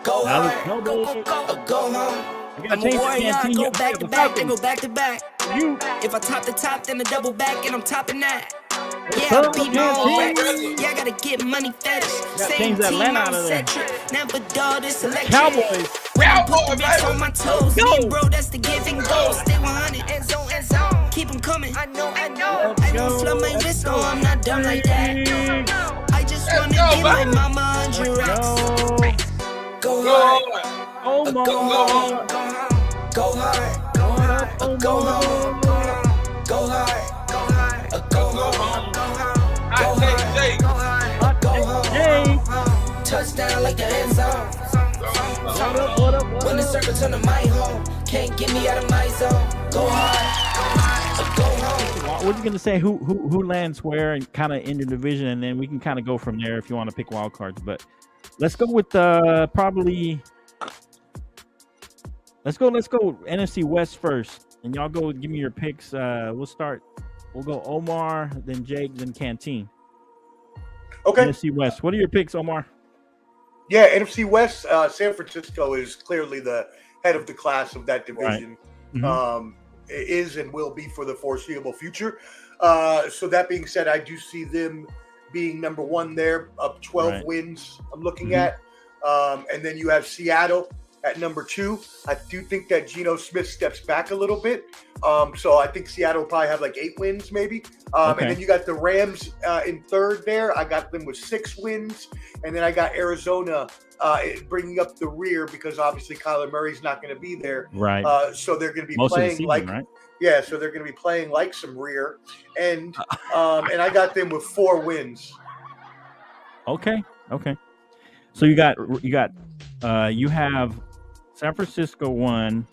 Go Now the hard, Cowboys. go home. I I'm gotta a change the warrior, I canteen. go Yeah, back to the back, then Falcons. go back to back. You. If I top the top, then I double back, and I'm topping that. What's Yeah, I up, beat my own canteen? records. Yeah, I gotta get money fetish. Gotta Same change that team, Atlanta I'm out of there. centric. Never dull this electric. Cowboys. When I put the beats on my toes, Go. me, bro, that's the give and go. Stay 100, end zone, end zone. Keep them coming. I know. Let's I go. won't flood my Let's wrist, go. no, I'm not dumb like that. I just wanna give my mama 100 racks. Go hard, Omar. go hard, go hard, go hard, go home, go hard, go home, go home. Touchdown like the end zone. What up? When the circle turn to my home, can't get me out of my zone. Go hard, go home. We're just gonna say who lands where and kind of in your division, and then we can kind of go from there if you want to pick wild cards. But let's go with probably. Let's go NFC West first, and y'all go give me your picks. We'll go Omar, then Jake, then Canteen. Okay. NFC West. What are your picks, Omar? Yeah, NFC West. San Francisco is clearly the head of the class of that division. Right. Mm-hmm. Is and will be for the foreseeable future. So that being said, I do see them being number one there, up 12 wins. I'm looking at, and then you have Seattle at number 2. I do think that Geno Smith steps back a little bit. So I think Seattle will probably have like 8 wins maybe. And then you got the Rams in third there. I got them with 6 wins. And then I got Arizona bringing up the rear because obviously Kyler Murray's not going to be there. Right. So they're going to be Most playing of the season, like right? Yeah, so they're going to be playing like some rear. And I got them with 4 wins. Okay. So you have San Francisco 1,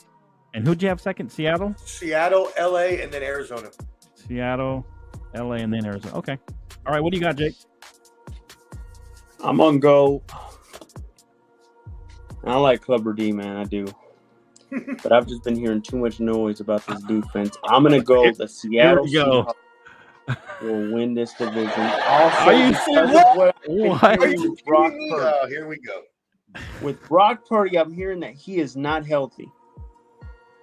and who'd you have second? Seattle, LA, and then Arizona. Seattle, LA, and then Arizona. Okay. All right. What do you got, Jake? I'm gonna go. I like Clubber D, man. I do. But I've just been hearing too much noise about this defense. I'm gonna go the Seattle Seahawks will win this division. Also, are you serious? What? Are you Brock Purdy? Here we go. With Brock Purdy, I'm hearing that he is not healthy.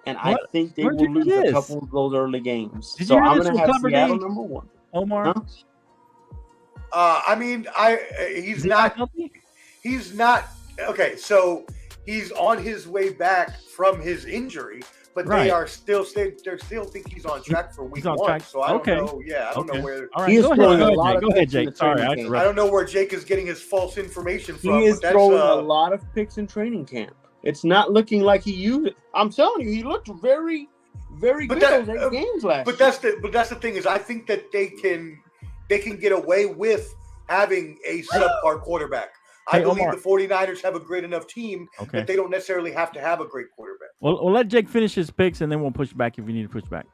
And I think they will lose a couple of those early games. So I'm going to have Seattle number 1. Omar? He's not healthy? He's not. Okay, so he's on his way back from his injury, but they still think he's on track for week 1. So I don't know. Yeah, I don't know where. All right, go ahead, Jake. Sorry, I don't know where Jake is getting his false information from. He is throwing a lot of picks in training camp. It's not looking like he used it. I'm telling you, he looked very, very good in those games last year. But that's the thing is, I think that they can get away with having a subpar quarterback. I believe the 49ers have a great enough team that they don't necessarily have to have a great quarterback. Well, let Jake finish his picks, and then we'll push back if you need to push back.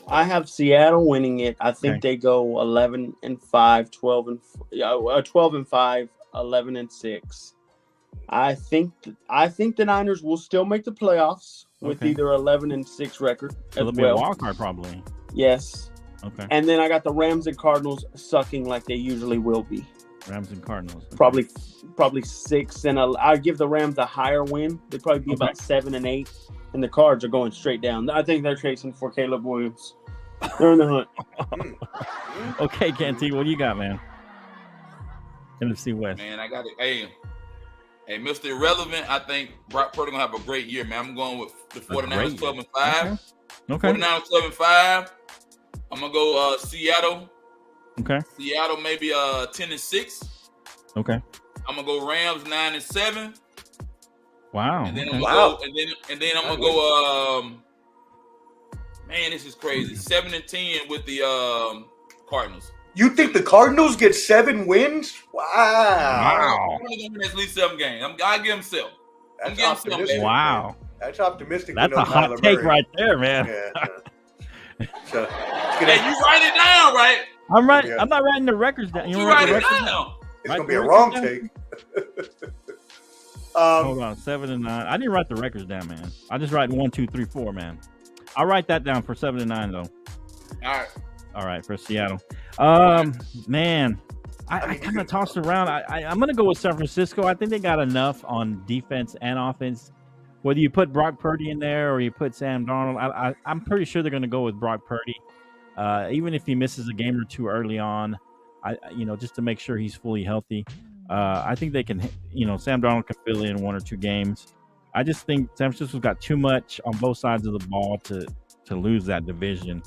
I have Seattle winning it. I think they go 11-5, 12-5, 11-6. I think the Niners will still make the playoffs with either 11-6 record. So they'll be a wild card probably. Yes. Okay. And then I got the Rams and Cardinals sucking like they usually will be. Rams and Cardinals. Okay. Probably 6, and I give the Rams a higher win. They'd probably be about 7-8, and the Cards are going straight down. I think they're chasing for Caleb Williams. They're in the hunt. Okay, Canty, what do you got, man? NFC West. Man, I got it. Hey, Mr. Irrelevant, I think Brock Purdy gonna have a great year, man. I'm going with the 49ers 12-5. Okay. 49ers 12-5. I'm gonna go Seattle. Okay. Seattle maybe 10-6. Okay. I'm gonna go Rams 9-7. Wow. And then I'm gonna go. And then I'm gonna go. Man, this is crazy. 7-10 with the Cardinals. You think the Cardinals get 7 wins? Wow. I'm gonna win at least 7 games. I give them 7. That's optimistic. Wow. That's optimistic. That's a hot take right there, man. Yeah. Hey, you write it down, right? I'm right. Yeah. I'm not writing the records down. You write it down. It's gonna be a wrong take. Hold on, 7-9. I didn't write the records down, man. I just write 1, 2, 3, 4, man. I'll write that down for 7-9 though. All right. All right, for Seattle. Man, I kind of tossed around. I'm going to go with San Francisco. I think they got enough on defense and offense. Whether you put Brock Purdy in there or you put Sam Darnold, I'm pretty sure they're going to go with Brock Purdy, even if he misses a game or two early on. Just to make sure he's fully healthy. I think they can. Sam Darnold can fill in 1 or 2 games. I just think San Francisco's got too much on both sides of the ball to lose that division.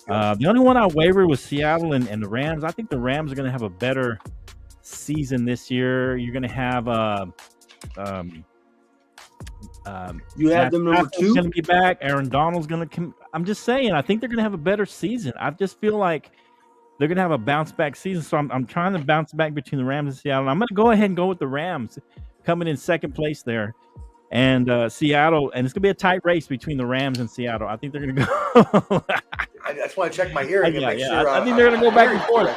The only one I wavered was Seattle and the Rams. I think the Rams are going to have a better season this year. You're going to have you have them number 2. Going to be back. Aaron Donald's going to come. I'm just saying. I think they're going to have a better season. I just feel like they're going to have a bounce back season. So I'm trying to bounce back between the Rams and Seattle. I'm going to go ahead and go with the Rams coming in second place there. And Seattle, and it's gonna be a tight race between the Rams and Seattle. I think they're gonna go. That's why I check my hearing and make sure. I think they're gonna go back and forth.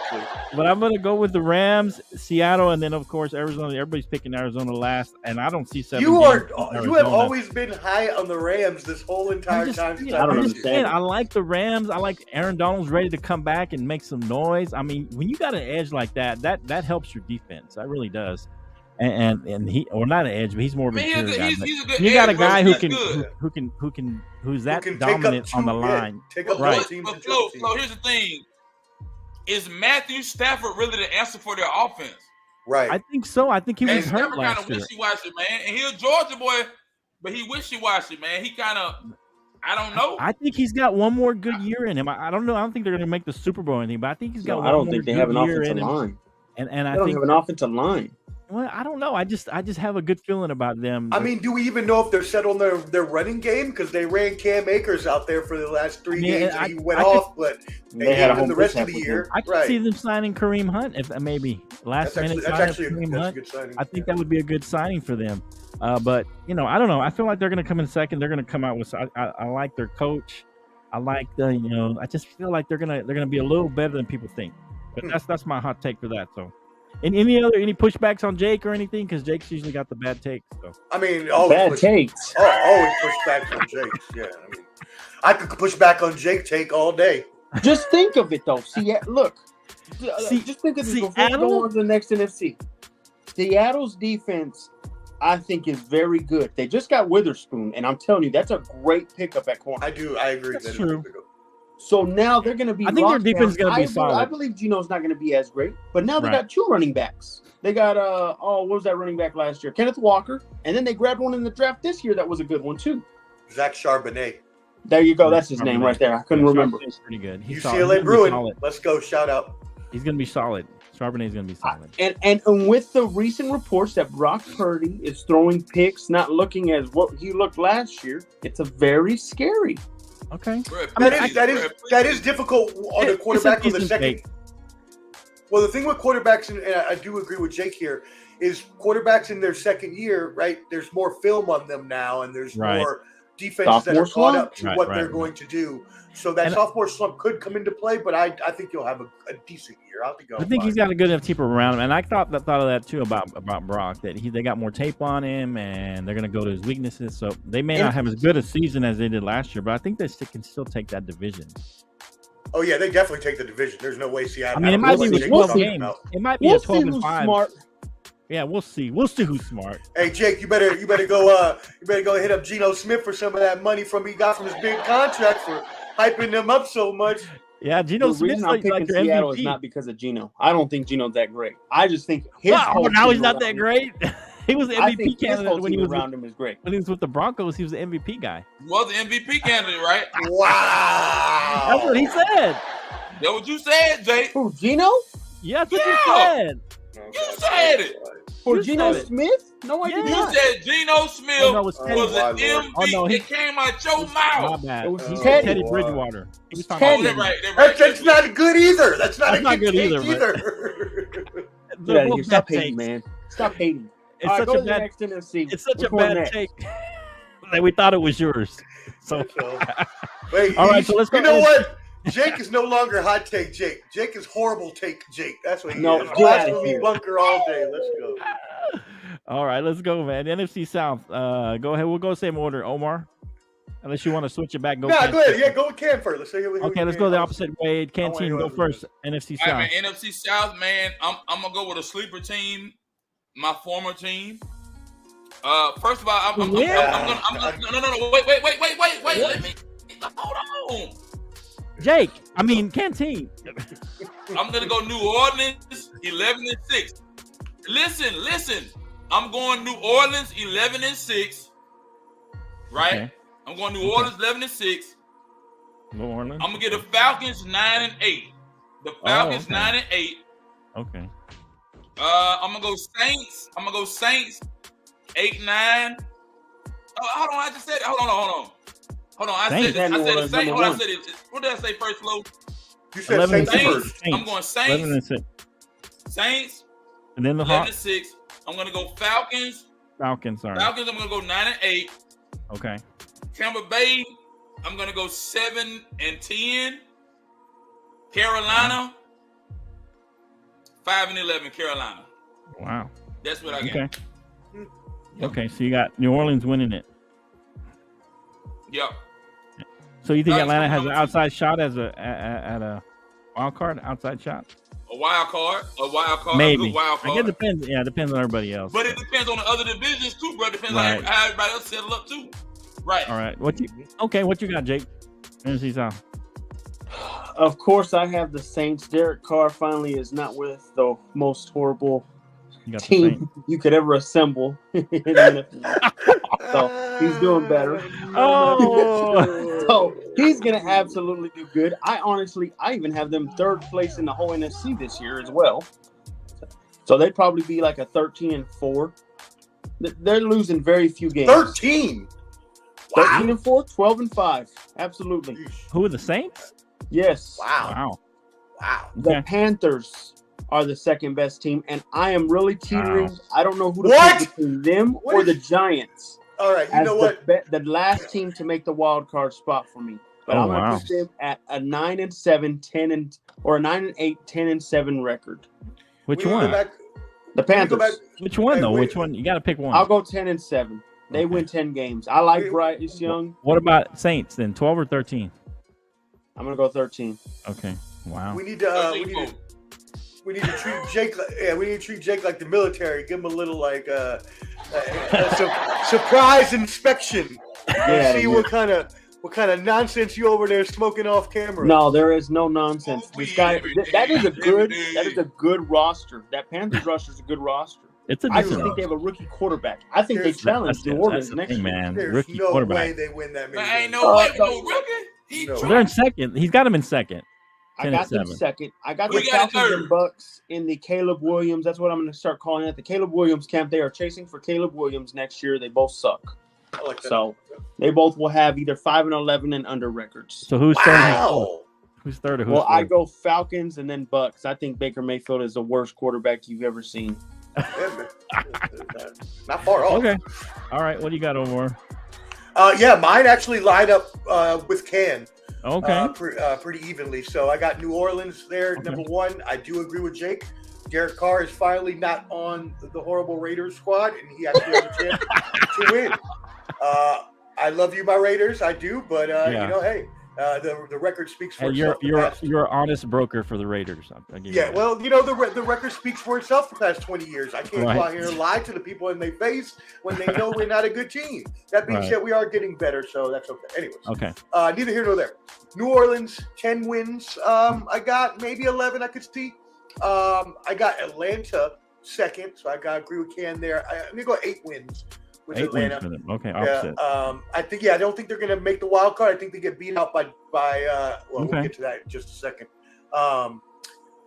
But I'm gonna go with the Rams, Seattle, and then of course Arizona. Everybody's picking Arizona last, and I don't see 7. You have always been high on the Rams this whole entire time. I don't understand. I like the Rams. I like Aaron Donald's ready to come back and make some noise. I mean, when you got an edge like that helps your defense. That really does. And he, or not an edge, but he's more of a guy. You got a guy who's that dominant on the line. Right. But Flo, here's the thing: is Matthew Stafford really the answer for their offense? Right. I think so. I think he was hurt last year. Kind of wishy-washy, man. And he's a Georgia boy, but he wishy-washy, man. He kind of, I don't know. I think he's got one more good year in him. I don't know. I don't think they're going to make the Super Bowl or anything, but I think he's got. I don't think they have an offensive line. And I don't have an offensive line. Well, I don't know. I just have a good feeling about them. I mean, do we even know if they're set on their running game? Because they ran Cam Akers out there for the last 3 games, and he went off. But they had him the rest of the year. I could see them signing Kareem Hunt if maybe last minute. That's actually a good signing. I think that would be a good signing for them. But I don't know. I feel like they're going to come in second. They're going to come out with. I like their coach. I like the. I just feel like they're gonna be a little better than people think. But that's my hot take for that. So. And any pushbacks on Jake or anything? Because Jake's usually got the bad takes. So. I mean, bad takes. Always push back on Jake. Yeah, I mean, I could push back on Jake take all day. Just think of it though. Look. Just think of this before we go on to the next NFC. Seattle's defense, I think, is very good. They just got Witherspoon, and I'm telling you, that's a great pickup at corner. I agree. That's true. So now they're going to be. I think their defense is going to be solid. I believe Geno's not going to be as great, but now they got 2 running backs. They got what was that running back last year? Kenneth Walker, and then they grabbed one in the draft this year that was a good one too. Zach Charbonnet. There you go. That's his name right there. I couldn't remember. He's pretty good. UCLA Bruin. Let's go. Shout out. He's going to be solid. Charbonnet's going to be solid. And with the recent reports that Brock Purdy is throwing picks, not looking as what he looked last year, it's a very scary. Okay. That is difficult on the quarterback on the second. Well, the thing with quarterbacks, and I do agree with Jake here, is quarterbacks in their second year, right? There's more film on them now, and there's more defenses that are caught up to what they're going to do. So that sophomore slump could come into play, but I think you'll have a decent year. I think he's got a good enough team around him, and I thought of that too about Brock, that they got more tape on him, and they're going to go to his weaknesses. So they may not have as good a season as they did last year, but I think they can still take that division. Oh yeah, they definitely take the division. There's no way Seattle. I mean, it might be 12 games. It might be a 12-5. Smart. Yeah, we'll see. We'll see who's smart. Hey Jake, you better go hit up Geno Smith for some of that money he got from his big contract for hyping them up so much. Yeah, Geno Smith's like your Seattle MVP. Is not because of Geno. I don't think Geno's that great. I just think now he's not that great. He was the MVP candidate when he was around him is great. When he was with the Broncos, he was the MVP guy. He was the MVP candidate, right? Wow. That's what he said. That's what you said, Jake. Who, Geno? Yeah, that's what you said. You said it. For Geno Smith? No, I did not. You said Geno Smith was an MVP that came out your mouth. My bad. It was Teddy Bridgewater. He was talking about That's not good either. That's not good either. Get out of here. Stop hating, man. Stop hating. It's such a bad next NFC. It's such a bad take that we thought it was yours. So, wait, all right. So let's go. You know what? Jake is no longer hot take Jake. Jake is horrible take Jake. That's what he is. Blasphemy bunker all day. Let's go. All right, let's go, man. NFC South. Go ahead. We'll go same order. Omar. Unless you want to switch it back. Go ahead. Yeah, go with Cam first. Let's let's go the opposite way. Canteen, go first. NFC South. All right, man. NFC South, man. I'm gonna go with a sleeper team, my former team. First of all, I'm gonna. No. Wait. Let me. Hold on. Jake, Canteen. I'm gonna go New Orleans 11-6. Listen. I'm going New Orleans 11-6. Right. Okay. I'm going New Orleans 11-6. New Orleans. I'm gonna get the Falcons 9-8. The Falcons 9-8. Okay. I'm gonna go Saints. 8-9. Oh, hold on. I just said it. Hold on. I said the Saints. Hold on. I said it. What did I say first, Flo? You said Saints first. I'm going Saints. 11-6. Saints. And then the 11-6. I'm gonna go Falcons. Falcons. I'm gonna go 9-8. Okay. Tampa Bay. I'm gonna go 7-10. Carolina. 5-11. Carolina. Wow. That's what I got. Okay, so you got New Orleans winning it. Yep. So you think Atlanta has an outside shot at a wild card? Outside shot? A wild card. Maybe. A wild card. I guess it depends. Yeah, it depends on everybody else. But it depends on the other divisions too, bro. It depends on how everybody else settle up too. Right. All right. What you got, Jake? NFC South. Of course, I have the Saints. Derek Carr finally is not with the most horrible team you could ever assemble. So he's doing better. So he's going to absolutely do good. I even have them third place in the whole NFC this year as well. So they'd probably be like a 13-4. They're losing very few games. 13? Wow. 13-4, 12-5. Absolutely. Who are the Saints? Yes. Wow. The Panthers are the second best team, and I am really teetering. Wow. I don't know who to pick between them or the Giants. All right, you know what? The last team to make the wild card spot for me. But I'm going to put them at a 9-7, or a 9-8, 10-7 record. Which one? The Panthers. Which one though? Which one? You got to pick one. I'll go 10-7. They win 10 games. I like Bryce Young. What about Saints then? 12 or 13? I'm going to go 13. Okay. Wow. We need to treat Jake. We need to treat Jake like the military. Give him a little surprise inspection. See what kind of nonsense you over there smoking off camera. No, there is no nonsense. This guy, that is a good roster. That Panthers roster is a good roster. I just think they have a rookie quarterback. I think they challenge New Orleans next year. Man, there's rookie no quarterback. way they win that many. There ain't no way no rookie. So they're in second. He's got him in second. I got them second. I got the Falcons and Bucks in the Caleb Williams. That's what I'm going to start calling it. The Caleb Williams camp. They are chasing for Caleb Williams next year. They both suck. I like that. So they both will have either 5-11 and under records. So who's third? Who's third? Or who's I go Falcons and then Bucks. I think Baker Mayfield is the worst quarterback you've ever seen. Not far off. Okay. All right. What do you got, Omar? Mine actually lined up with Can. Okay. Pretty evenly. So I got New Orleans there, number one. I do agree with Jake. Derek Carr is finally not on the horrible Raiders squad, and he actually has a chance to win. I love you, my Raiders. I do, but hey, the record speaks for itself. You're an honest broker for the Raiders. Well, the record speaks for itself the past 20 years. I can't go out here and lie to the people in their face when they know we're not a good team. That being said, we are getting better, so that's okay. Anyways, neither here nor there. New Orleans, 10 wins. I got maybe 11 I could see. I got Atlanta second, so I got to agree with Ken there. I'm going to go 8 wins. With Atlanta. Wins for them. Okay, opposite. I think, I don't think they're going to make the wild card. I think they get beat out by we'll get to that in just a second. And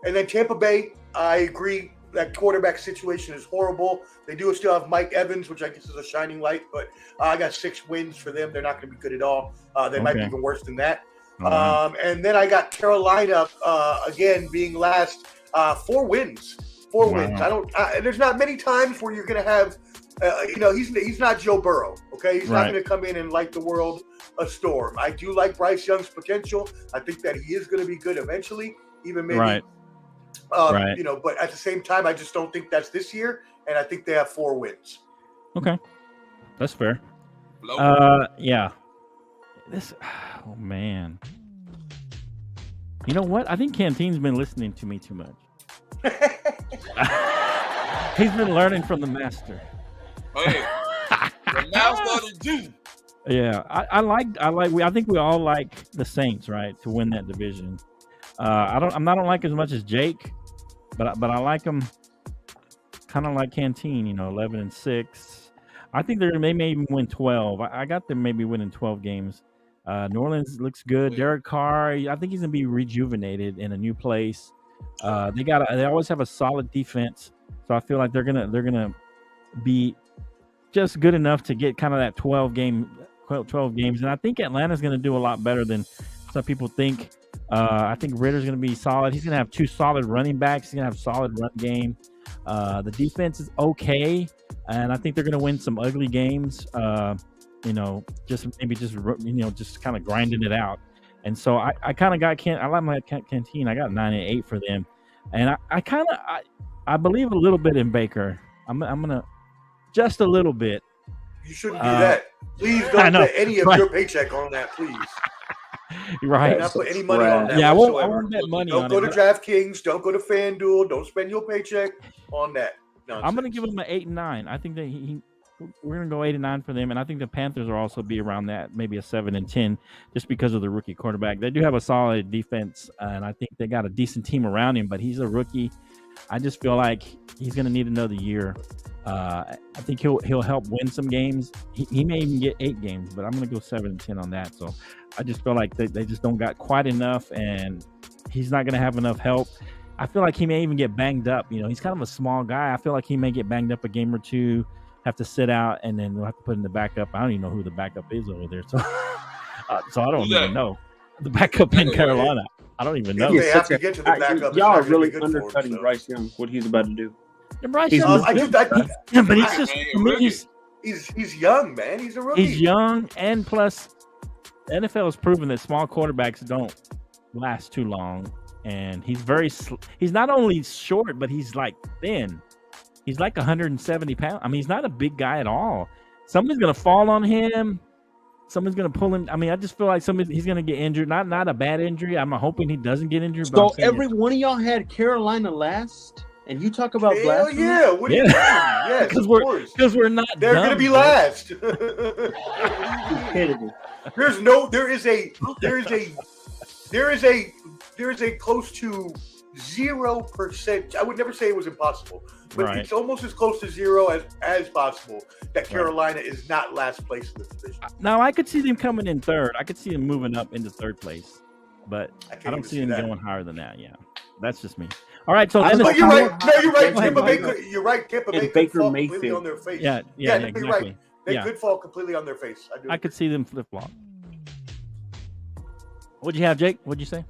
then Tampa Bay, I agree. That quarterback situation is horrible. They do still have Mike Evans, which I guess is a shining light, but I got 6 wins for them. They're not going to be good at all. They might be even worse than that. And then I got Carolina, again, being last, 4 wins. 4 wins. There's not many times where you're going to have, he's not Joe Burrow, okay? He's not going to come in and light the world a storm. I do like Bryce Young's potential. I think that he is going to be good eventually, even maybe. But at the same time, I just don't think that's this year, and I think they have 4 wins. Okay. That's fair. Oh man. You know what? I think Canteen's been listening to me too much. He's been learning from the master. Hey, the master the Jew. Yeah, I think we all like the Saints, right, to win that division. I don't like as much as Jake, but I like them kind of like Canteen, 11-6. I think they may even win 12. I got them maybe winning 12 games. New Orleans looks good. Derek Carr, I think he's gonna be rejuvenated in a new place. They always have a solid defense, so I feel like they're gonna be just good enough to get kind of that 12 games, and I think Atlanta's gonna do a lot better than some people think. I think Ritter's gonna be solid. He's gonna have 2 solid running backs. He's gonna have a solid run game. The defense is okay, and I think they're gonna win some ugly games. Just kind of grinding it out. And so I kind of got I like my Canteen. I got 9-8 for them, and I believe a little bit in Baker. I'm gonna just a little bit. You shouldn't do that. Please don't put any of your paycheck on that, please. Right. Do not put any money on that. Yeah, I whatsoever. won't bet money Don't on go it. to DraftKings. Don't go to FanDuel. Don't spend your paycheck on that. Nonsense. I'm gonna give him an 8-9. I think that we're gonna go 8-9 for them, and I think the Panthers will also be around that, maybe a 7-10, just because of the rookie quarterback. They do have a solid defense, and I think they got a decent team around him, but he's a rookie. I just feel like he's gonna need another year. I think he'll help win some games. He may even get 8 games, but I'm gonna go 7-10 on that. So I just feel like they just don't got quite enough, and he's not gonna have enough help. I feel like he may even get banged up. He's kind of a small guy. I feel like he may get banged up a game or two, have to sit out, and then we'll have to put in the backup. I don't even know who the backup is over there. So I don't even know. The backup in Carolina. I don't even know. They have to get to the backup. Y'all are really undercutting Bryce Young, what he's about to do. And Bryce He's Young, but he's just he's young, man. He's a rookie. He's young, and plus, the NFL has proven that small quarterbacks don't last too long. And he's he's not only short, but he's like thin. He's like 170 pounds. I mean, he's not a big guy at all. Somebody's gonna fall on him. Someone's gonna pull him. I mean, I just feel like he's gonna get injured. Not a bad injury. I'm hoping he doesn't get injured. So every one of y'all had Carolina last, and you talk about blasphemy? Yeah, what are you doing? Yes, because we're not. They're dumb, gonna be last. There is a close to 0%. I would never say it was impossible, but it's almost as close to 0 as possible that Carolina is not last place in the division. Now I could see them coming in third. I could see them moving up into third place, but I don't see them going higher than that. Yeah, that's just me. All right, so but you're right. No, you're right. Tampa Bay. You're right. Tampa Bay could fall Mayfield. completely on their face. Yeah, exactly. You're right. They could fall completely on their face. I could see them flip flop. What'd you have, Jake? What'd you say?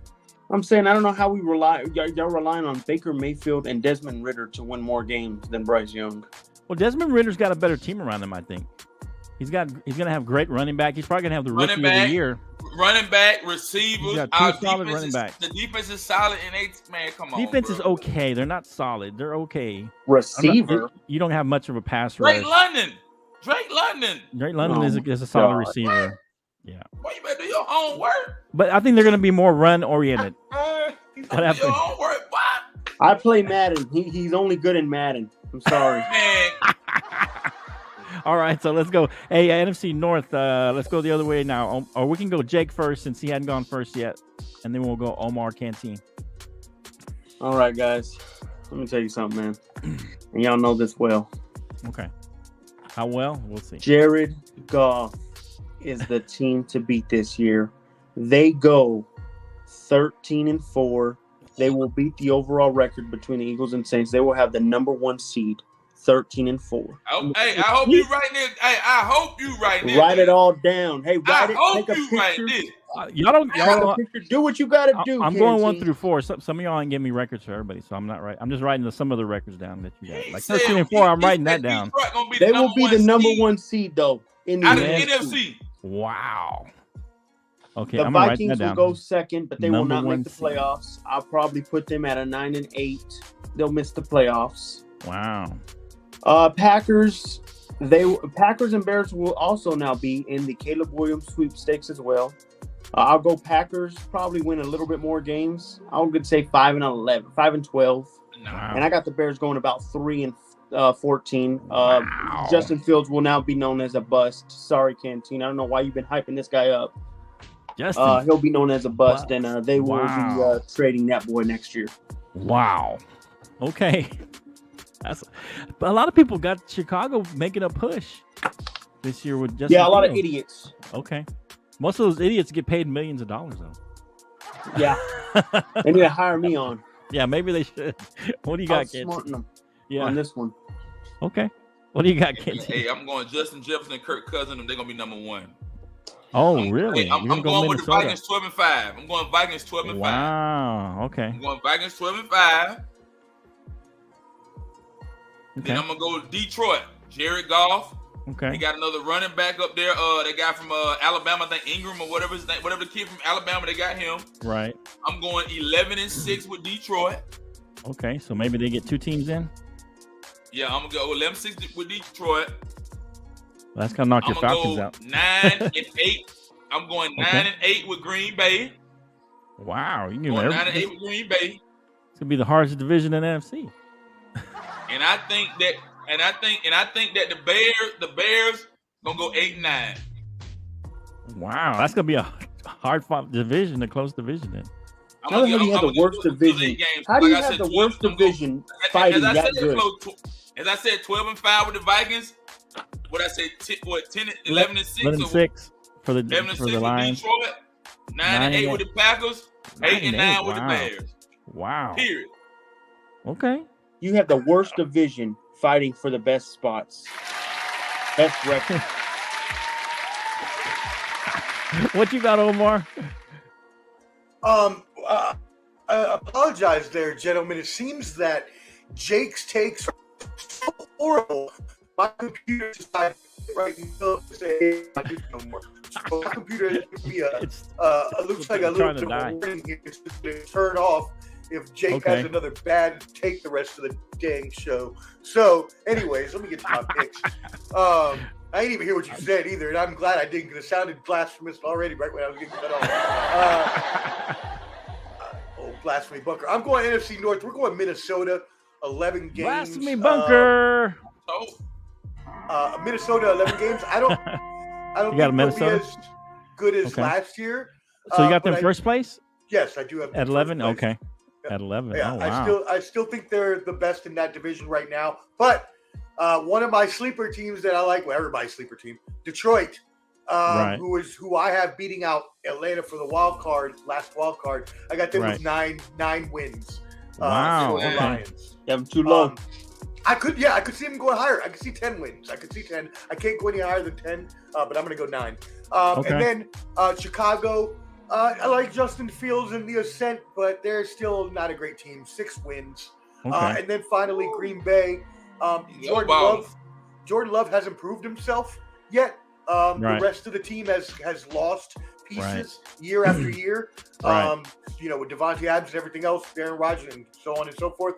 I'm saying I don't know how we y'all relying on Baker Mayfield and Desmond Ridder to win more games than Bryce Young. Well, Desmond Ritter's got a better team around him, I think. He's gonna have great running back. He's probably gonna have the rookie of the year. Running back, receivers. He's got 2 solid running backs. The defense is solid, and come on. Defense is okay. They're not solid. They're okay. Receiver. You don't have much of a pass rush. Drake London is a solid receiver. Yeah. Well, you better do your homework. But I think they're going to be more run oriented. What happened? Your homework, what? I play Madden. He's only good in Madden. I'm sorry. Man. All right, so let's go. Hey, NFC North. Let's go the other way now, or we can go Jake first since he hadn't gone first yet, and then we'll go Omar Canteen. All right, guys. Let me tell you something, man. And y'all know this well. Okay. How well? We'll see. Jared Goff is the team to beat this year. They go 13-4. They will beat the overall record between the Eagles and Saints. They will have the number 1 seed, 13-4. Hey, I hope you write this. Hey, I hope you write this. Write it all down. Hey, write I it. hope take a you picture. write this. Y'all do what you got to do. I'm going 1 through 4. Some of y'all ain't giving me records for everybody, so I'm not right. I'm just writing some of the records down that you got. Like 13-4, I'm writing that down. They will be the number 1 seed though in the NFC. Wow. Okay, the Vikings will go second, but they will not make the playoffs. I'll probably put them at a 9-8. They'll miss the playoffs. Wow. Packers Packers and Bears will also now be in the Caleb Williams sweepstakes as well. I'll go Packers. Probably win a little bit more games. I would say 5-11, 5-12, and I got the Bears going about 3-14. Justin Fields will now be known as a bust. Sorry, Canteen. I don't know why you've been hyping this guy up. Justin, he'll be known as a bust, and they will be trading that boy next year. Wow. Okay. But a lot of people got Chicago making a push this year with Justin. Yeah, a lot Fields. of idiots. Okay. Most of those idiots get paid millions of dollars, though. Yeah. They need to hire me on. Yeah, maybe they should. What do you got, kids? Them yeah. on this one. Okay. What do you got, kids? Hey, I'm going Justin Jefferson and Kirk Cousins. They're going to be number one. Oh, really? Hey, I'm going with the Vikings 12-5. I'm going Vikings 12-5. Wow. Okay. I'm going Vikings 12-5. Okay. Then I'm going to go Detroit. Jared Goff. Okay. They got another running back up there. They got from Alabama, I think Ingram or whatever his name, whatever the kid from Alabama, they got him. Right. I'm going 11-6 with Detroit. Okay, so maybe they get 2 teams in. Yeah, I'm gonna go 11-6 with Detroit. Well, that's gonna knock your Falcons out. 9-8. I'm going 9-8 with Green Bay. Wow, you can 9-8 with Green Bay. It's gonna be the hardest division in the NFC. And I think that the Bears gonna go 8-9. Wow, that's gonna be a hard fought division, a close division then. How do you have the worst division? How do you have the worst division fighting that good? As I said, 12-5 with the Vikings. What I say, 11-6? 11-6 for the Lions. Detroit, 9-8 with the Packers, 8-9 with the Bears. Wow. Period. Okay. You have the worst division fighting for the best spots. Best record. What you got, Omar? I apologize there, gentlemen. It seems that Jake's takes are so horrible. My computer decided right now to say I do no more. So my computer gives me looks like a little bit of a warning here. It's just going to turn off if Jake has another bad take the rest of the dang show. So, anyways, let me get to my picks. I didn't even hear what you said either, and I'm glad I didn't, because it sounded blasphemous already right when I was getting cut off. Blasphemy bunker. I'm going NFC North. We're going Minnesota, 11 games. Blasphemy bunker. Minnesota, 11 games. I don't think Minnesota be as good as last year. So you got them first place? Yes, I do have them at 11. Okay, yeah. At 11. Yeah, oh, wow. I still think they're the best in that division right now. But one of my sleeper teams that I like, well, everybody's sleeper team, Detroit, who I have beating out Atlanta for the last wild card. I got them with nine wins. Wow. The Lions. You have them too low. I could see them going higher. I could see 10 wins. I could see 10. I can't go any higher than 10, but I'm going to go 9. And then Chicago, I like Justin Fields in the ascent, but they're still not a great team. 6 wins. And then finally Green Bay. Jordan Love hasn't proved himself yet. The rest of the team has lost pieces year after year. With Devontae Adams and everything else, Aaron Rodgers and so on and so forth.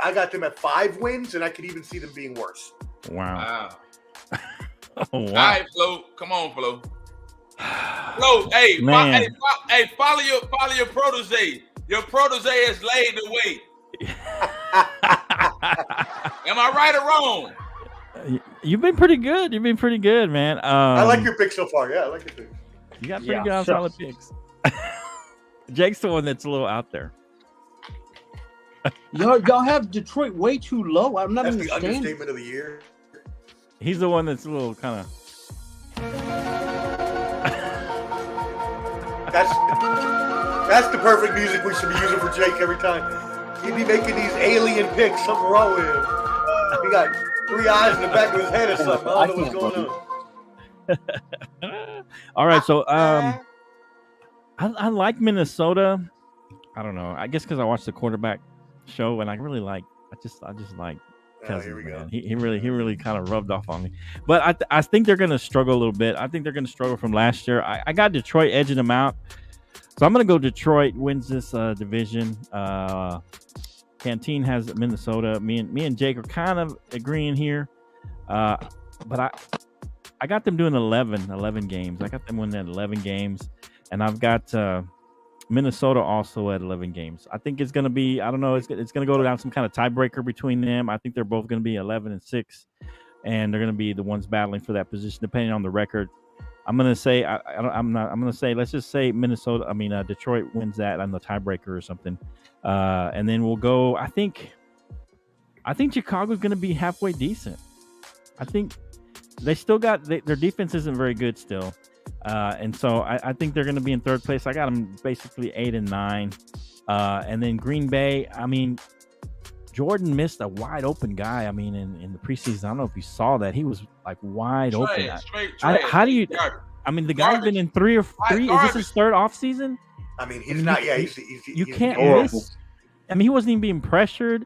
I got them at 5 wins, and I could even see them being worse. Wow. All right, Flo. Come on, Flo. Flo, hey, follow your protege. Your protege has laid the way. Am I right or wrong? You've been pretty good. Man. I like your pick so far. Yeah, I like your pick. You got pretty good solid picks. Jake's the one that's a little out there. Y'all have Detroit way too low. I'm not understanding. That's the understatement of the year. He's the one that's a little kind of. That's the perfect music we should be using for Jake every time. He'd be making these alien picks. Something wrong with him. He got 3 eyes in the back of his head or something. I don't know what's going on. All right, so I like Minnesota. I don't know. I guess because I watched the quarterback show, and I really like. I just like. Here we go. He really kind of rubbed off on me. But I think they're going to struggle a little bit. I think they're going to struggle from last year. I got Detroit edging them out. So I'm going to go Detroit wins this division. Canteen has Minnesota. Me and Jake are kind of agreeing here. But I got them doing 11 games. I got them winning at 11 games, and I've got Minnesota also at 11 games. I think it's going to be, I don't know, it's going to go down some kind of tiebreaker between them. I think they're both going to be 11-6, and they're going to be the ones battling for that position, depending on the record. I'm going to say, I'm going to say, let's just say Detroit wins that on the tiebreaker or something. And then we'll go, I think Chicago's going to be halfway decent. I think they still got, their defense isn't very good still. And so I think they're going to be in third place. I got them basically 8 and 9. And then Green Bay, I mean, Jordan missed a wide open guy. I mean, in the preseason, I don't know if you saw that. He was like wide open. How do you, I mean, the guy's been in three. Is this his third offseason? I mean, he's not. Yeah, you can't miss. I mean, he wasn't even being pressured.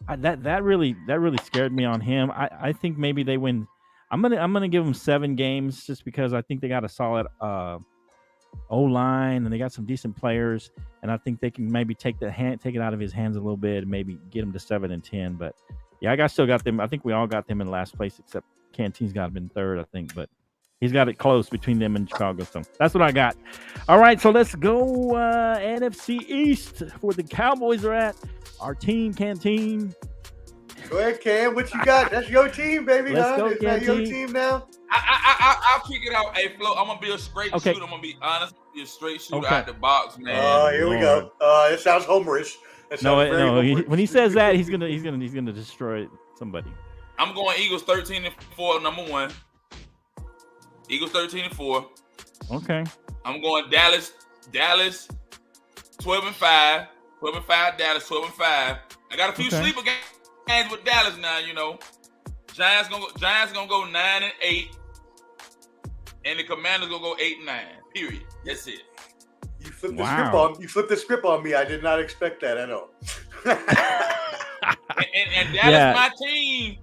That really scared me on him. I think maybe they win. I'm gonna give them 7 games just because I think they got a solid O-line and they got some decent players, and I think they can maybe take it out of his hands a little bit and maybe get him to 7 and 10. But yeah, I still got them. I think we all got them in last place except Canteen's got them in third, I think, but he's got it close between them and Chicago. So that's what I got. All right, so let's go NFC East, where the Cowboys are at. Our team, Canteen. Go ahead, Cam. What you got? That's your team, baby. Let's go, Is that your team now? I'll kick it out. Hey, Flo, I'm gonna be a straight shooter. I'm gonna be honest. Be a straight shooter out the box, man. Oh, here we go. It sounds homerish. When he says that, he's gonna destroy somebody. I'm going Eagles 13-4, number 1. Eagles 13-4. Okay. I'm going Dallas 12-5. 12-5 Dallas, 12-5. I got a few sleeper games with Dallas now, you know. Giants gonna go 9-8. And the Commanders gonna go 8-9. Period. That's it. You flipped the script on me. I did not expect that. I know. and Dallas my team.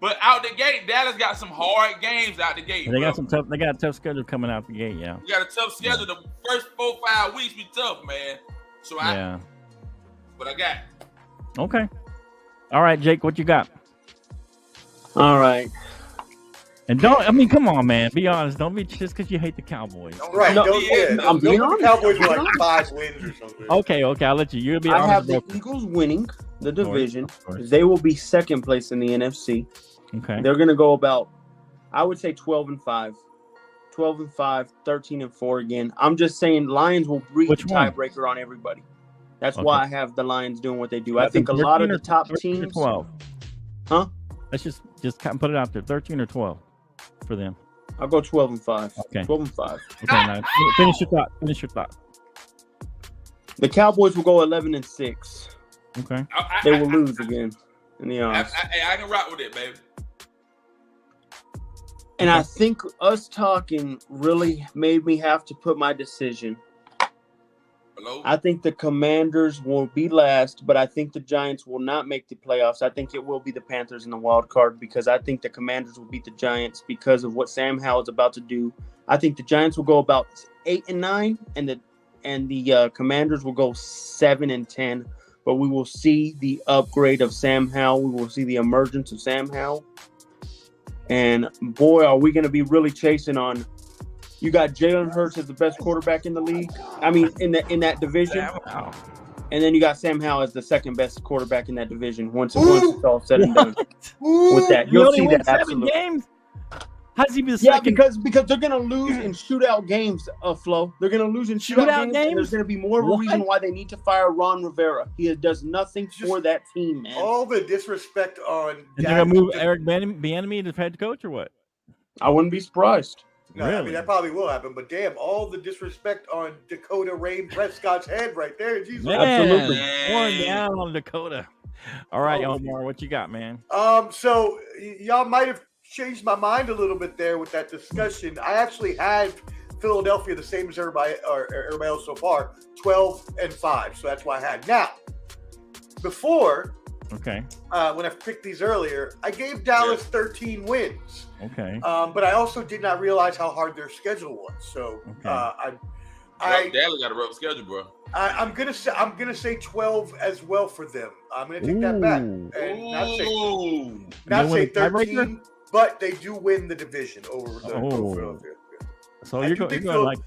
But out the gate, Dallas got some hard games out the gate. They got a tough schedule coming out the gate, yeah. You got a tough schedule. The first 4-5 weeks be tough, man. So but I got. Okay. All right, Jake, what you got? All right. And come on, man. Be honest. Don't be just because you hate the Cowboys. Right. I'm being honest. The Cowboys were like 5 wins or something. Okay. I'll let you. You'll be honest. I have the Eagles winning the division. Of course. They will be second place in the NFC. Okay. They're going to go about, I would say 12-5. 12-5, 13-4 again. I'm just saying Lions will breed the tiebreaker on everybody. That's why I have the Lions doing what they do. I think a lot of the top teams. 12. Huh? Let's just put it out there. 13 or 12 for them. I'll go 12-5. Okay. 12-5. Okay, now finish your thought. The Cowboys will go 11-6. Okay. They will lose again. In the honest. I can rock with it, baby. And I think us talking really made me have to put my decision. Hello? I think the Commanders will be last, but I think the Giants will not make the playoffs. I think it will be the Panthers in the wild card because I think the Commanders will beat the Giants because of what Sam Howell is about to do. I think the Giants will go about 8-9, and the Commanders will go 7-10. But we will see the upgrade of Sam Howell. We will see the emergence of Sam Howell. And boy, are we going to be really chasing on. You got Jalen Hurts as the best quarterback in the league. I mean, in that division. And then you got Sam Howell as the second best quarterback in that division. Once it's all said and done with that, you'll see that absolutely. 7 games. How does he be the second? Because they're going to lose in shootout games, Flo. They're going to lose in shootout games. And there's going to be more of a reason why they need to fire Ron Rivera. He does nothing for that team, man. All the disrespect on. And they're going to move Eric Bieniemy to head coach or what? I wouldn't be surprised. No, really? I mean, that probably will happen. But damn, all the disrespect on Dakota Rain Prescott's head right there. Jesus. Man, absolutely. Pouring down on Dakota. All right, Omar, what you got, man? So y'all might have changed my mind a little bit there with that discussion. I actually had Philadelphia the same as everybody else so far, 12-5. So that's why I had. Now, before, when I picked these earlier, I gave Dallas 13 wins. Okay. But I also did not realize how hard their schedule was. So Dallas got a rough schedule, bro. I'm gonna say 12 as well for them. I'm gonna take that back and not say 13. but they do win the division over the Philadelphia. So you're going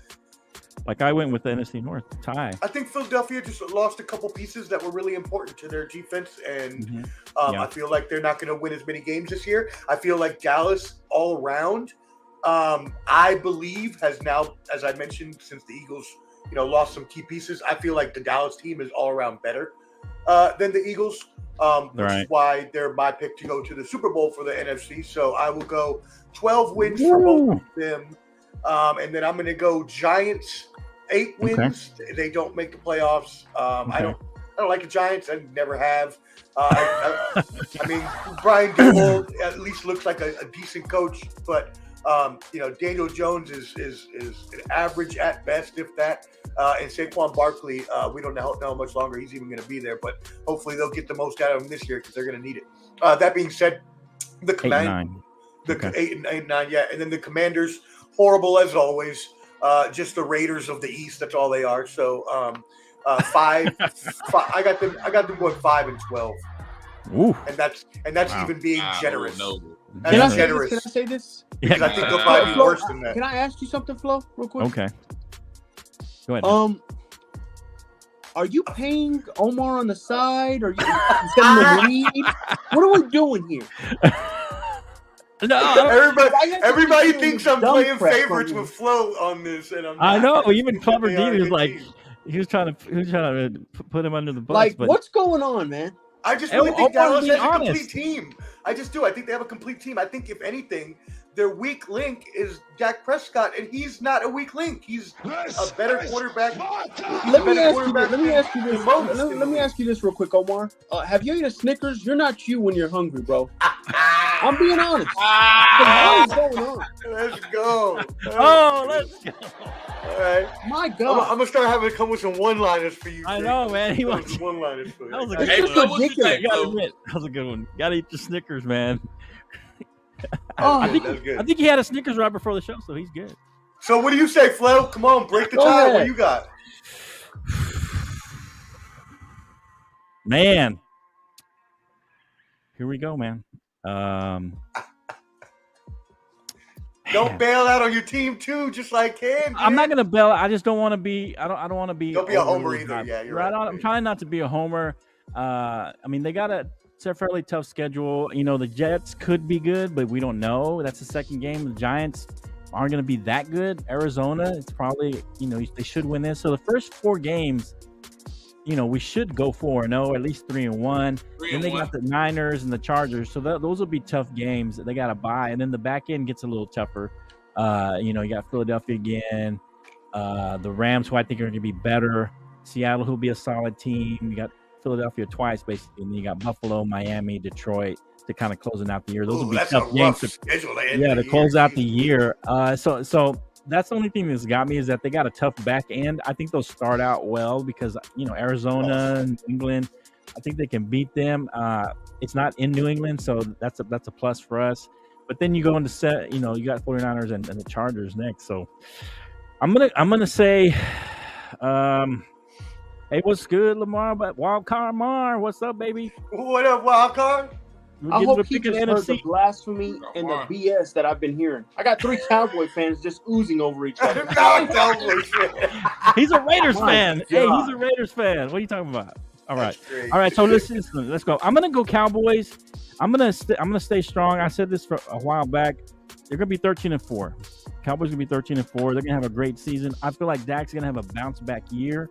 like I went with the NFC North tie. I think Philadelphia just lost a couple pieces that were really important to their defense, and I feel like they're not going to win as many games this year. I feel like Dallas all around, I believe, has now, as I mentioned, since the Eagles, lost some key pieces, I feel like the Dallas team is all around better than the Eagles, which is why they're my pick to go to the Super Bowl for the NFC. So I will go 12 wins for both of them. And then I'm going to go Giants 8 wins. Okay. They don't make the playoffs. I don't like the Giants. I never have. I mean, Brian Dable at least looks like a decent coach, but Daniel Jones is an average at best, if that. And Saquon Barkley, we don't know how much longer he's even going to be there, but hopefully they'll get the most out of him this year because they're going to need it. That being said, the 8-9, yeah, and then the Commanders, horrible as always. Just the Raiders of the East. That's all they are. So 5. I got them going 5-12. Ooh. And that's even being generous. Can I say this? Because I think they'll probably be worse than that. Can I ask you something, Flo, real quick? Okay. Go ahead. Are you paying Omar on the side? Are you sending the lead? What are we doing here? No, everybody thinks I'm playing favorites with Flo on this, and I'm not. I know. Even Clever D was like, he was trying to put him under the bus. Like, but what's going on, man? I just really think Dallas has a complete team. I just do. I think they have a complete team. I think if anything, their weak link is Dak Prescott, and he's not a weak link. He's a better quarterback. Let me ask you this real quick, Omar. Have you eaten a Snickers? You're not you when you're hungry, bro. I'm being honest. What is going on? Let's go. Let's go. All right. My God. I'm gonna start having to come with some one-liners for you. I know, man. He wants one-liners for you. That was a good one. Ridiculous. You gotta admit, that was a good one. Gotta eat the Snickers, man. I think he had a Snickers right before the show, so he's good. So what do you say, Flo? Come on, break the tie. What do you got? Man. Here we go, man. Don't bail out on your team too, just like Cam. I'm not gonna bail. I just don't want to be. I don't want to be. Don't be a homer either. Yeah, you're right. I'm trying not to be a homer. I mean, they got a fairly tough schedule. The Jets could be good, but we don't know. That's the second game. The Giants aren't going to be that good. Arizona, it's probably they should win this. So the first 4 games, we should go 4-0, at least 3-1. Then they got the Niners and the Chargers, so those will be tough games. They got to bye, and then the back end gets a little tougher. You got Philadelphia again, the Rams, who I think are going to be better. Seattle, who'll be a solid team. You got Philadelphia twice, basically, and then you got Buffalo, Miami, Detroit to kind of closing out the year. Those will be tough games to close out the year. So that's the only thing that's got me is that they got a tough back end. I think they'll start out well because Arizona and England, I think they can beat them. It's not in New England, so that's a plus for us. But then you go into you got 49ers and the Chargers next. So I'm gonna say. Hey, what's good, Lamar? But Wildcard Mar, what's up, baby? What up, Wildcard? I hope he just heard the blasphemy and the BS that I've been hearing. I got 3 Cowboy fans just oozing over each other. He's a Raiders fan. Hey, he's a Raiders fan. What are you talking about? All right. So let's go. I'm gonna go Cowboys. I'm gonna stay strong. I said this for a while back. They're gonna be 13-4. Cowboys gonna be 13-4. They're gonna have a great season. I feel like Dak's gonna have a bounce back year.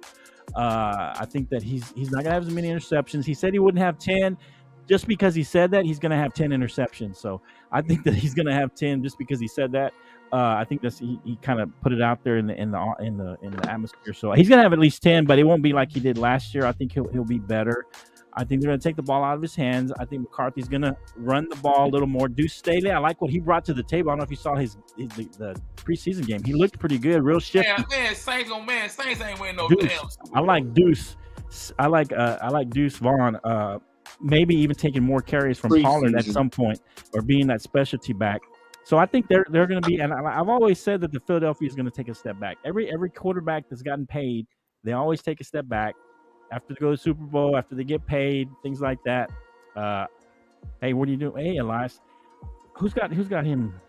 I think that he's not gonna have as many interceptions. He said he wouldn't have 10. Just because he said that, he's gonna have 10 interceptions. So I think that he's gonna have 10 just because he said that. I think that's he kind of put it out there in the atmosphere. So he's gonna have at least 10, but it won't be like he did last year. I think he'll be better. I think they're gonna take the ball out of his hands. I think McCarthy's gonna run the ball a little more. Deuce Staley, I like what he brought to the table. I don't know if you saw the preseason game. He looked pretty good, real shifty. Saints ain't winning no Deuce. damn. I like Deuce. I like Deuce Vaughn. Maybe even taking more carries from Pollard at some point, or being that specialty back. So I think they're going to be. And I've always said that the Philadelphia is going to take a step back. Every quarterback that's gotten paid, they always take a step back after they go to the Super Bowl, after they get paid, things like that. Hey, what are you doing? Hey, Elias. Who's got him?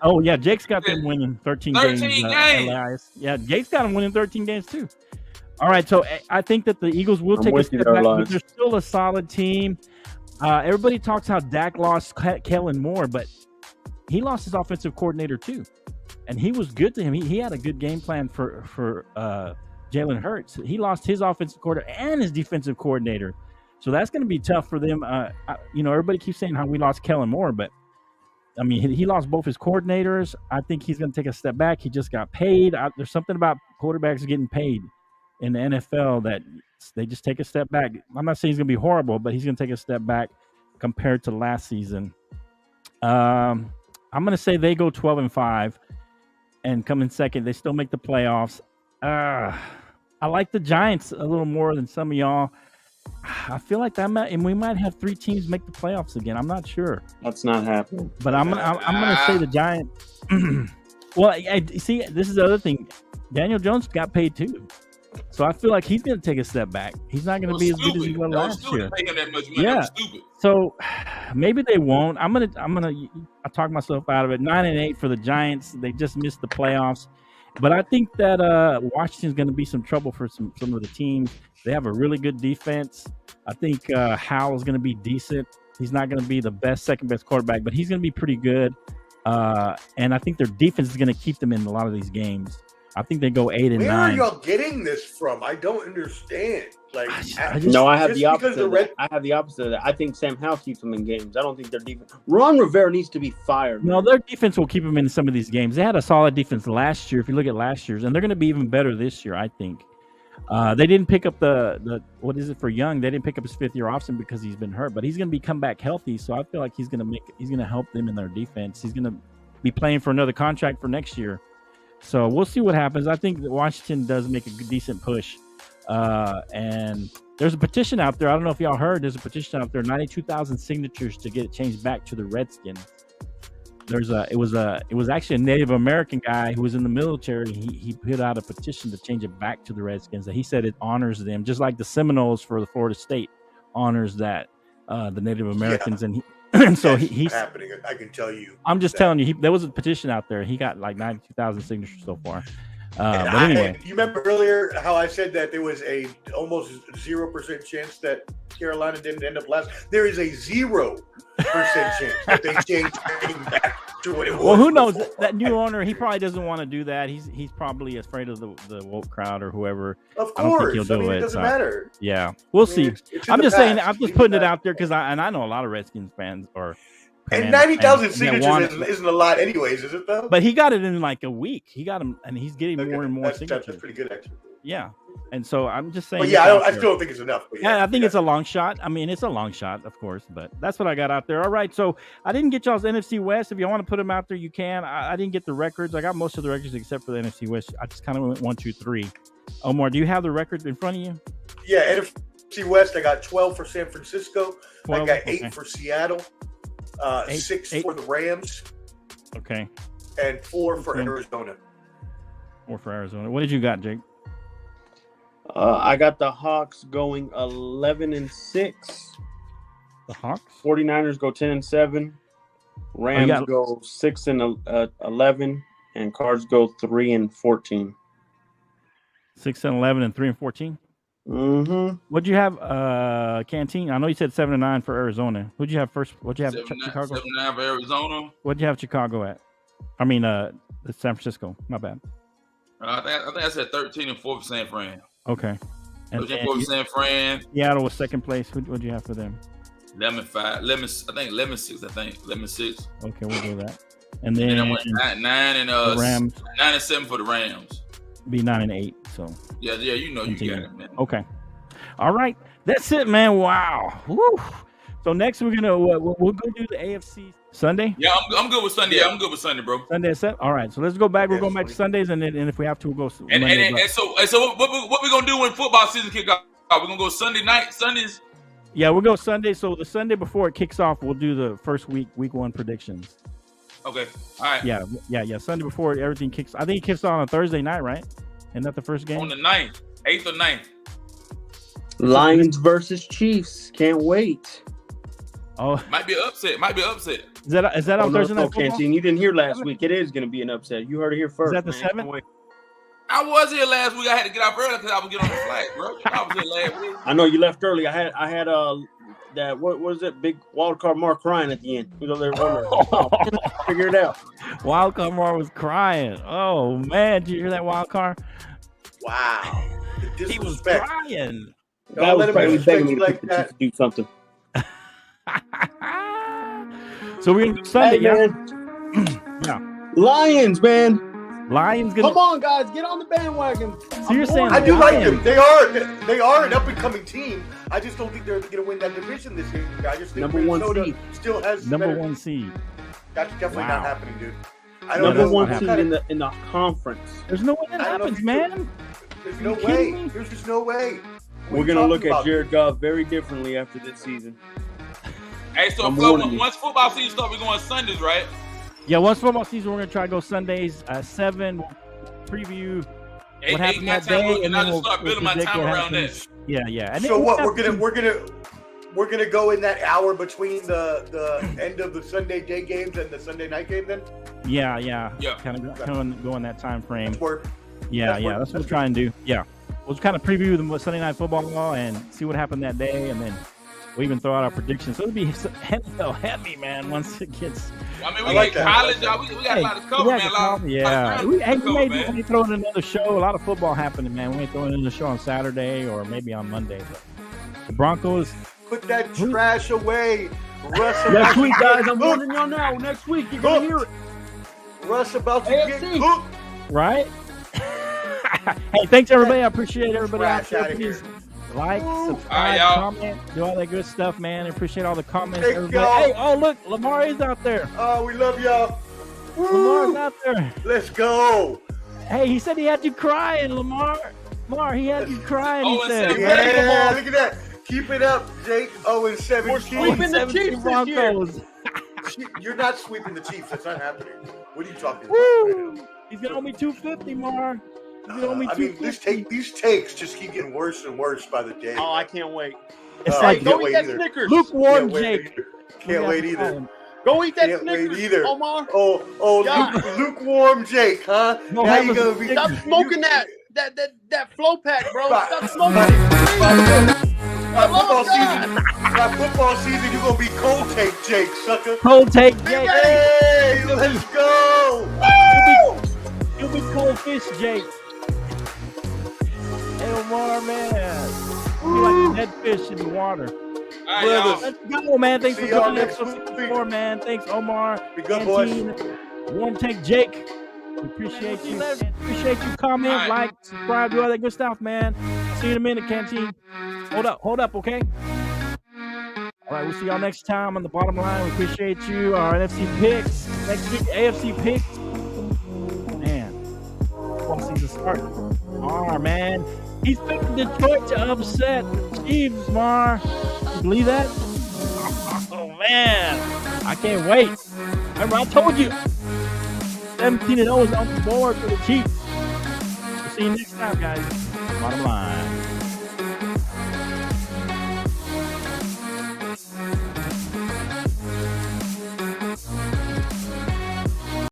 Oh yeah, Jake's got them winning 13 games. Elias. Yeah, Jake's got them winning 13 games too. All right, so I think that the Eagles will take a step back, but they're still a solid team. Everybody talks how Dak lost Kellen Moore, but he lost his offensive coordinator too, and he was good to him. He had a good game plan for Jalen Hurts. He lost his offensive coordinator and his defensive coordinator, so that's going to be tough for them. Everybody keeps saying how we lost Kellen Moore, but I mean, he lost both his coordinators. I think he's going to take a step back. He just got paid. There's something about quarterbacks getting paid in the NFL that they just take a step back. I'm not saying he's going to be horrible, but he's going to take a step back compared to last season. I'm going to say they go 12-5 and come in second. They still make the playoffs. I like the Giants a little more than some of y'all. I feel like and we might have 3 teams make the playoffs again. I'm not sure. That's not happening. But I'm gonna say the Giants. Well, see, this is the other thing. Daniel Jones got paid too, so I feel like he's gonna take a step back. He's not gonna be as good as he was last year. Yeah. So maybe they won't. I'm gonna I talk myself out of it. 9-8 for the Giants. They just missed the playoffs. But I think that Washington's going to be some trouble for some of the teams. They have a really good defense. I think Howell's going to be decent. He's not going to be the second best quarterback, but he's going to be pretty good. And I think their defense is going to keep them in a lot of these games. I think they go 8-9. Where are y'all getting this from? I don't understand. Like, I have the opposite. I have the opposite of that. I think Sam Howell keeps them in games. I don't think their defense. Ron Rivera needs to be fired. No, their defense will keep them in some of these games. They had a solid defense last year. If you look at last year's, and they're going to be even better this year, I think. They didn't pick up the what is it for Young? They didn't pick up his 5th year option because he's been hurt, but he's going to come back healthy. So I feel like he's going to help them in their defense. He's going to be playing for another contract for next year. So we'll see what happens. I think that Washington does make a decent push. And there's a petition out there. I don't know if y'all heard. There's a petition out there, 92,000 signatures to get it changed back to the Redskins. It was actually a Native American guy who was in the military. He put out a petition to change it back to the Redskins. That he said it honors them, just like the Seminoles for the Florida State honors that the Native Americans. Yeah. And so he's happening. I can tell you. I'm just telling you, there was a petition out there. He got like 92,000 signatures so far. But anyway, you remember earlier how I said that there was a almost 0% chance that Carolina didn't end up last? There is a 0% chance that they change back to what it was. Well, who knows? Before. That new owner, he probably doesn't want to do that. He's probably afraid of the woke crowd or whoever. Of course, I don't think he'll do it doesn't matter. Yeah, we'll see. It's I'm just saying. I'm just putting it out there because I know a lot of Redskins fans are. And 90,000 signatures isn't a lot, anyways, is it though? But he got it in like a week. He got them, and he's getting more and more signatures. That's pretty good, actually. Yeah, and so I'm just saying. But yeah, I still don't think it's enough. But I think it's a long shot. I mean, it's a long shot, of course, but that's what I got out there. All right, so I didn't get y'all's NFC West. If you want to put them out there, you can. I didn't get the records. I got most of the records except for the NFC West. I just kind of went 1, 2, 3. Omar, do you have the records in front of you? Yeah, NFC West. I got 12 for San Francisco. 12, I got 8 for Seattle. 6 for the Rams. Okay. And 4 for Arizona. 4 for Arizona. What did you got, Jake? I got the Hawks going 11-6. The Hawks? 49ers go 10-7. Rams go 6-11, and Cards go 3-14. 6-11 and 3-14. Mm-hmm. What'd you have, Canteen? I know you said 7-9 for Arizona. What'd you have first? What'd you have? Chicago. 7-9 for Arizona. What'd you have Chicago at? I mean, San Francisco. My bad. I think I said 13-4 for San Fran. Okay. 13-4 for San Fran. Seattle was second place. What'd you have for them? 11-5. I think 11-6. 11-6. Okay, we'll do that. And then I went 9 and the Rams. 9-7 for the Rams. Be 9-8. So yeah, you know you got it, man. Okay. All right, that's it, man. Wow. Woo. So next we're gonna we'll go do the AFC Sunday. Yeah, I'm good with Sunday. Yeah, I'm good with Sunday, bro. Sunday at 7. All right, so let's go back. We're going back to Sundays, and if we have to, we'll go. And so what we gonna do when football season kick off? We're gonna go Sunday night, Sundays. Yeah, we'll go Sunday. So the Sunday before it kicks off, we'll do the first week 1 predictions. Okay. All right. Yeah. Sunday before everything kicks. I think it kicks off on a Thursday night, right? Isn't that the first game? On the 9th, 8th or 9th. Lions versus Chiefs. Can't wait. Oh, Might be an upset. Might be an upset. is that on Thursday night football? Canteen. You didn't hear last week. It is going to be an upset. You heard it here first. Is that the man. 7th? I was here last week. I had to get off early because I was getting on the flight, bro. I was here last week. I know you left early. I had that what was it? Big wild card Mark crying at the end. He was over there wondering. Figure it out. Wild card Mar was crying. Oh man, did you hear that wild card? Wow. The He was disrespect. crying. Don't let him disrespect you like to that. do something. So we're gonna do Sunday, Hey, yeah. man. Yeah. Lions, man. Lions gonna. Come on, guys, get on the bandwagon. So you're saying I do like Lions. them. They are an up and coming team. I just don't think they're going to win that division this year. I just think Number one Minnesota seed. still has Number better- 1 seed. That's definitely Wow. not happening, dude. I don't Number know. one what seed in the conference. There's no way that I don't know happens, if you man. There's no you way. kidding me? There's just no way. We're gonna look at Jared Goff very differently after this season. Hey, so I'm Flo, warning you. once football season starts, we're going Sundays, right? Yeah, once football season, we're gonna try to go Sundays 7. We'll preview Hey, what happened my that time, day, and I just start building my predict time what around happens. that. Yeah. And So then what? we'll We're gonna go in that hour between the end of the Sunday day games and the Sunday night game. Then Yeah. Yeah. Kind of go in that time frame. work. Yeah, That's yeah. what- That's what we're trying to do. Yeah. We'll kind of preview the Sunday night football and see what happened that day, and then we'll even throw out our predictions. So it'll be heavy, man, once it gets. I mean, I we like got that. college, y'all. We got a lot to cover, man. Yeah. We may throw in another show. A lot of football happening, man. We may throw in another show on Saturday or maybe on Monday. But the Broncos. Put that trash away. Russ Next week, guys, I'm Look, warning y'all now. Next week, you're gonna hear it. Russ about to AFC. get cooked. Right? Hey, thanks everybody. I appreciate everybody out Trash there. outta here. Please like, subscribe, right, y'all. comment, do all that good stuff, man. I appreciate all the comments. Thank Everybody. y'all. Hey, oh look, Lamar is out there. Oh, we love y'all. Lamar's Woo! out there. Let's go. Hey, he said he had you crying, Lamar. Lamar, he had you crying. He Oh, and said. seven. Yeah, look at that. Keep it up, Jake. 0-17. We're sweeping the 17 Chiefs this year. Broncos. You're not sweeping the Chiefs. That's not happening. What are you talking about? Woo! He's gonna owe me $250, Mar. He's gonna owe me I mean, $250. these takes just keep getting worse and worse by the day. Oh, I can't wait. It's Oh, like I Go can't eat wait that either. Snickers. lukewarm Can't wait Jake. either. Can't wait either. Go eat that Can't wait Snickers, either. Omar. Oh, God. lukewarm Jake, huh? No, now have you a gonna be Snickers. Stop smoking that flow pack, bro. Right. Stop smoking it. By football God. season, by football season, you're gonna be cold take Jake, sucker. Cold take Jake. Hey, let's go! You'll be cold fish Jake. Hey, Omar, man. You like dead fish in the water. All right, y'all. Let's go, man. Thanks See for y'all joining next us. week. Man. Thanks, Omar. Be good, boys. Canteen, Warm Take Jake. We appreciate you. Appreciate you. Comment, All right. like, subscribe, do all that good stuff, man. See you in a minute, Canteen. Hold up, okay? All right, we'll see y'all next time on the bottom line. We appreciate you. Our NFC picks. Next week, AFC picks. Man, football season starting. Man. He's picking Detroit to upset the Chiefs, Mar. You believe that? Oh, man. I can't wait. Remember, I told you. 17-0 is on the board for the Chiefs. We'll see you next time, guys. Bottom line.